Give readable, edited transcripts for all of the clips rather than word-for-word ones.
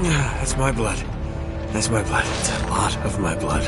That's my blood. That's my blood. It's a lot of my blood.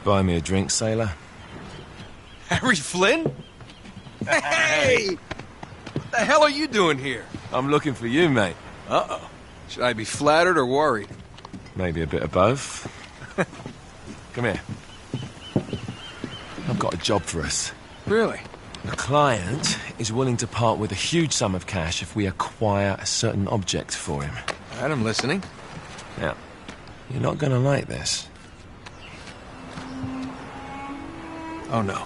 Buy me a drink, sailor? Harry Flynn? Hey! What the hell are you doing here? I'm looking for you, mate. Uh-oh. Should I be flattered or worried? Maybe a bit of both. Come here. I've got a job for us. Really? The client is willing to part with a huge sum of cash if we acquire a certain object for him. All right, I'm listening. Now, you're not gonna like this. Oh, no.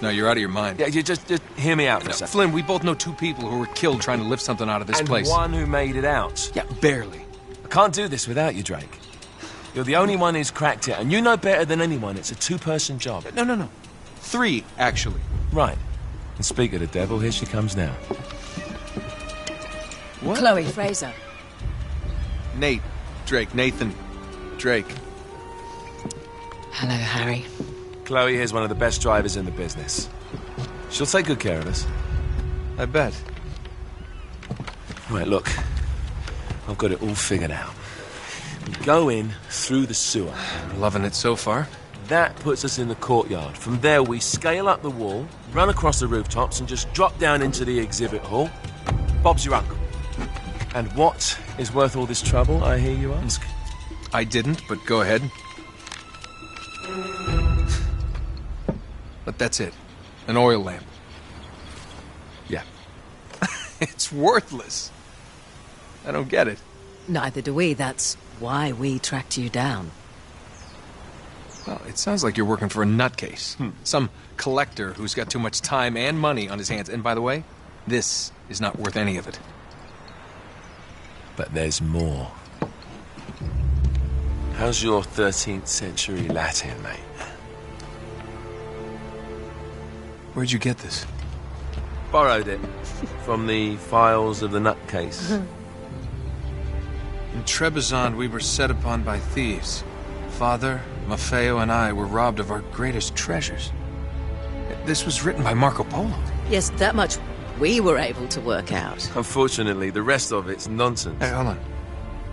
No, you're out of your mind. Yeah, you just hear me out for a second. Flynn, we both know two people who were killed trying to lift something out of this place. And one who made it out. Yeah, barely. A can't do this without you, Drake. You're the only one who's cracked it, and you know better than anyone it's a two-person job. No. 3, actually. Right. And speak of the devil, here she comes now. What? Chloe Fraser. Nate. Drake. Nathan. Drake. Hello, Harry. Chloe here's one of the best drivers in the business. She'll take good care of us. I bet. Right, look. I've got it all figured out. We go in through the sewer. Loving it so far. That puts us in the courtyard. From there, we scale up the wall, run across the rooftops, and just drop down into the exhibit hall. Bob's your uncle. And what is worth all this trouble, I hear you ask? I didn't, but go ahead. But that's it. An oil lamp. Yeah. It's worthless. I don't get it. Neither do we. That's why we tracked you down. Well, it sounds like you're working for a nutcase. Some collector who's got too much time and money on his hands. And by the way, this is not worth any of it. But there's more. How's your 13th century Latin, mate? Where'd you get this? Borrowed it from the files of the nutcase. In Trebizond, we were set upon by thieves. Father, Maffeo, and I were robbed of our greatest treasures. This was written by Marco Polo. Yes, that much we were able to work out. Unfortunately, the rest of it's nonsense. Hey, hold on.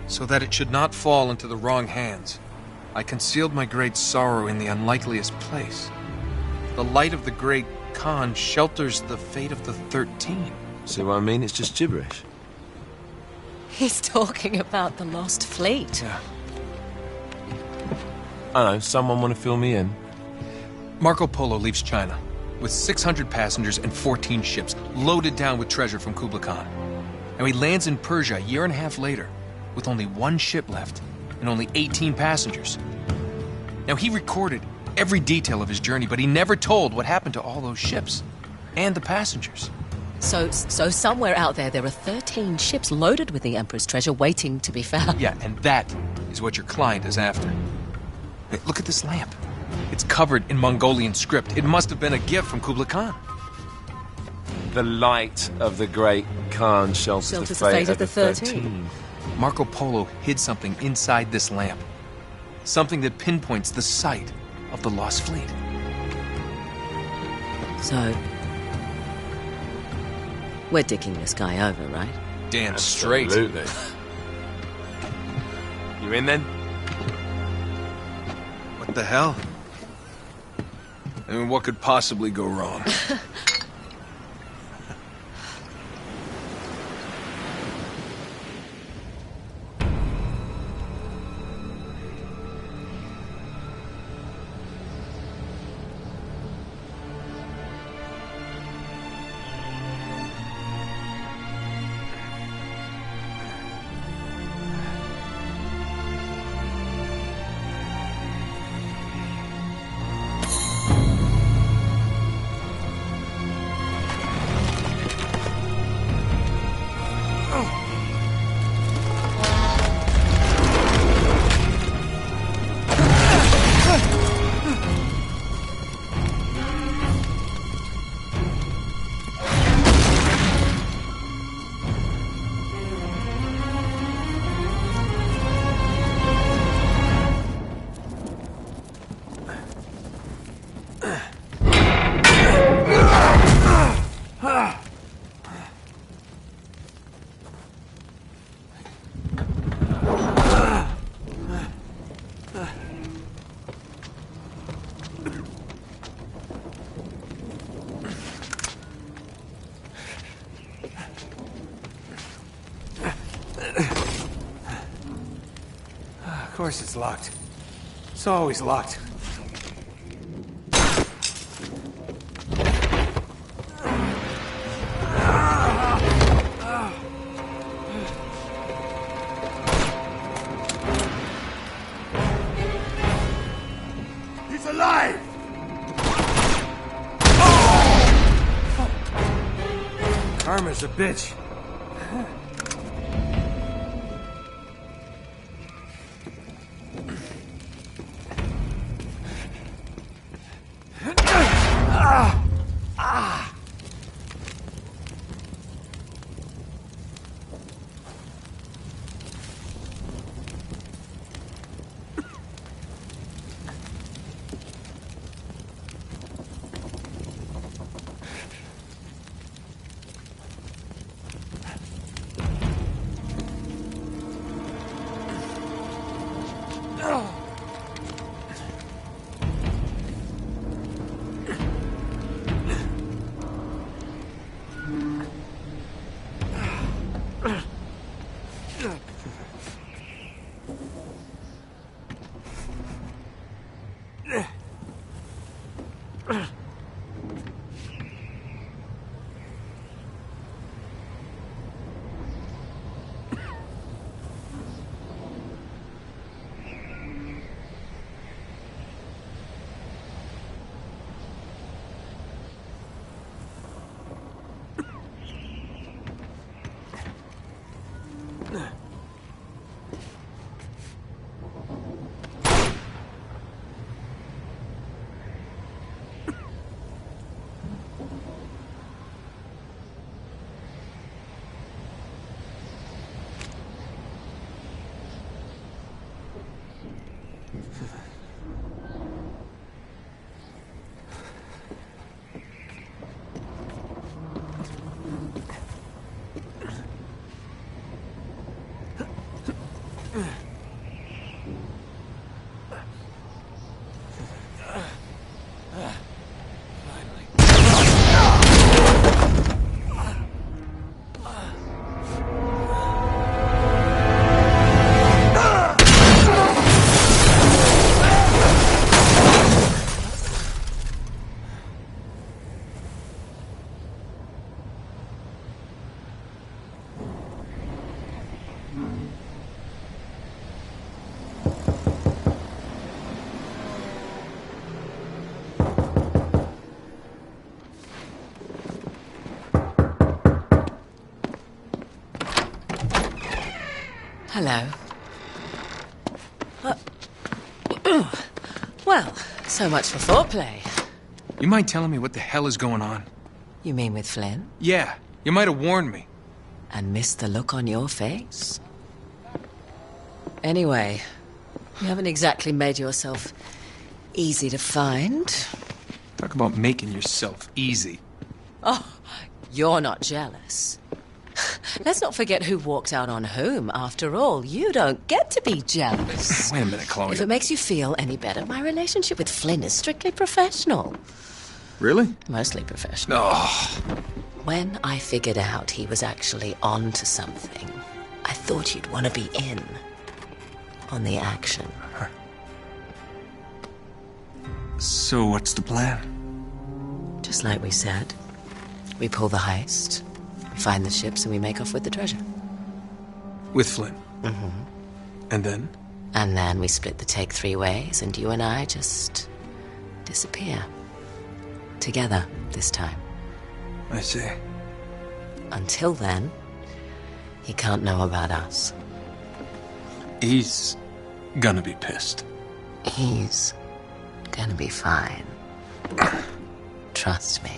So that it should not fall into the wrong hands, I concealed my great sorrow in the unlikeliest place. The light of the great Khan shelters the fate of the 13. See what I mean? It's just gibberish. He's talking about the lost fleet. Yeah. I know, someone want to fill me in? Marco Polo leaves China with 600 passengers and 14 ships loaded down with treasure from Kublai Khan. And he lands in Persia a year and a half later with only 1 ship left and only 18 passengers. Now, he recorded every detail of his journey, but he never told what happened to all those ships and the passengers. So somewhere out there are 13 ships loaded with the Emperor's treasure waiting to be found. Yeah, and that is what your client is after. Hey, look at this lamp. It's covered in Mongolian script. It must have been a gift from Kublai Khan. The light of the great Khan shelters the fate of the 13. Marco Polo hid something inside this lamp. Something that pinpoints the site of the lost fleet. So, we're dicking this guy over, right? Damn straight. Absolutely. You in then? What the hell? I mean, what could possibly go wrong? Of course it's locked. It's always locked. He's alive! Karma's a bitch. Hello. Well, so much for foreplay. You mind telling me what the hell is going on? You mean with Flynn? Yeah, you might have warned me. And missed the look on your face? Anyway, you haven't exactly made yourself easy to find. Talk about making yourself easy. Oh, you're not jealous. Let's not forget who walked out on whom. After all, you don't get to be jealous. Wait a minute, Chloe. If it makes you feel any better, my relationship with Flynn is strictly professional. Really? Mostly professional. Oh. When I figured out he was actually on to something, I thought you'd want to be in on the action. So what's the plan? Just like we said. We pull the heist, we find the ships, and we make off with the treasure. With Flynn? Mm-hmm. And then? And then we split the take 3 ways, and you and I just disappear. Together, this time. I see. Until then, he can't know about us. He's gonna be pissed. He's gonna be fine. Trust me.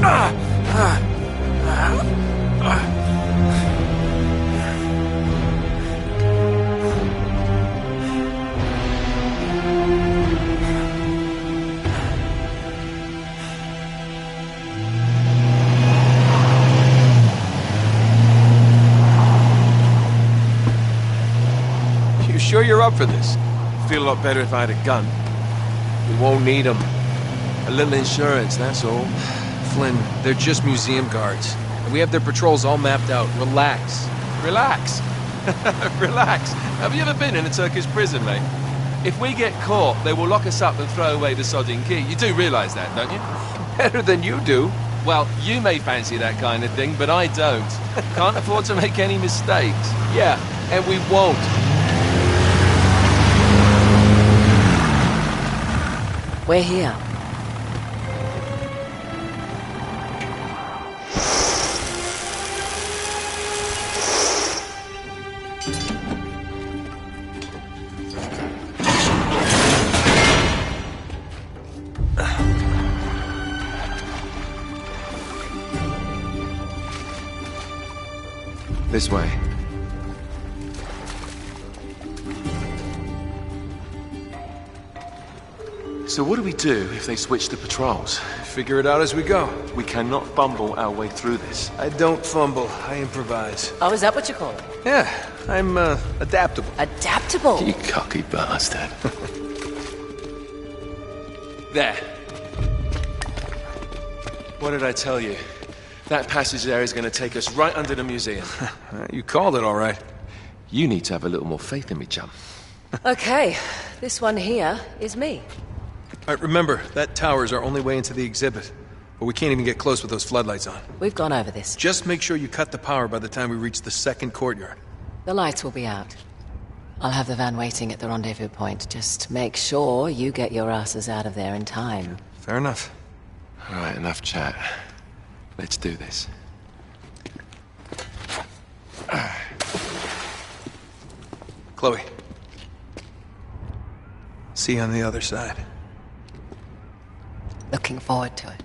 You sure you're up for this? Feel a lot better if I had a gun. We won't need them. A little insurance, that's all. Flynn, they're just museum guards. And we have their patrols all mapped out. Relax. Relax. Relax. Have you ever been in a Turkish prison, mate? If we get caught, they will lock us up and throw away the sodding key. You do realise that, don't you? Better than you do. Well, you may fancy that kind of thing, but I don't. Can't afford to make any mistakes. Yeah, and we won't. We're here. This way. So what do we do if they switch the patrols? Figure it out as we go. We cannot fumble our way through this. I don't fumble. I improvise. Oh, is that what you call it? Yeah, I'm, adaptable. Adaptable? You cocky bastard. There. What did I tell you? That passage there is going to take us right under the museum. You called it all right. You need to have a little more faith in me, chum. Okay, this one here is me. All right, remember, that tower is our only way into the exhibit. But we can't even get close with those floodlights on. We've gone over this. Just make sure you cut the power by the time we reach the second courtyard. The lights will be out. I'll have the van waiting at the rendezvous point. Just make sure you get your asses out of there in time. Fair enough. All right, enough chat. Let's do this. Chloe. See you on the other side. Looking forward to it.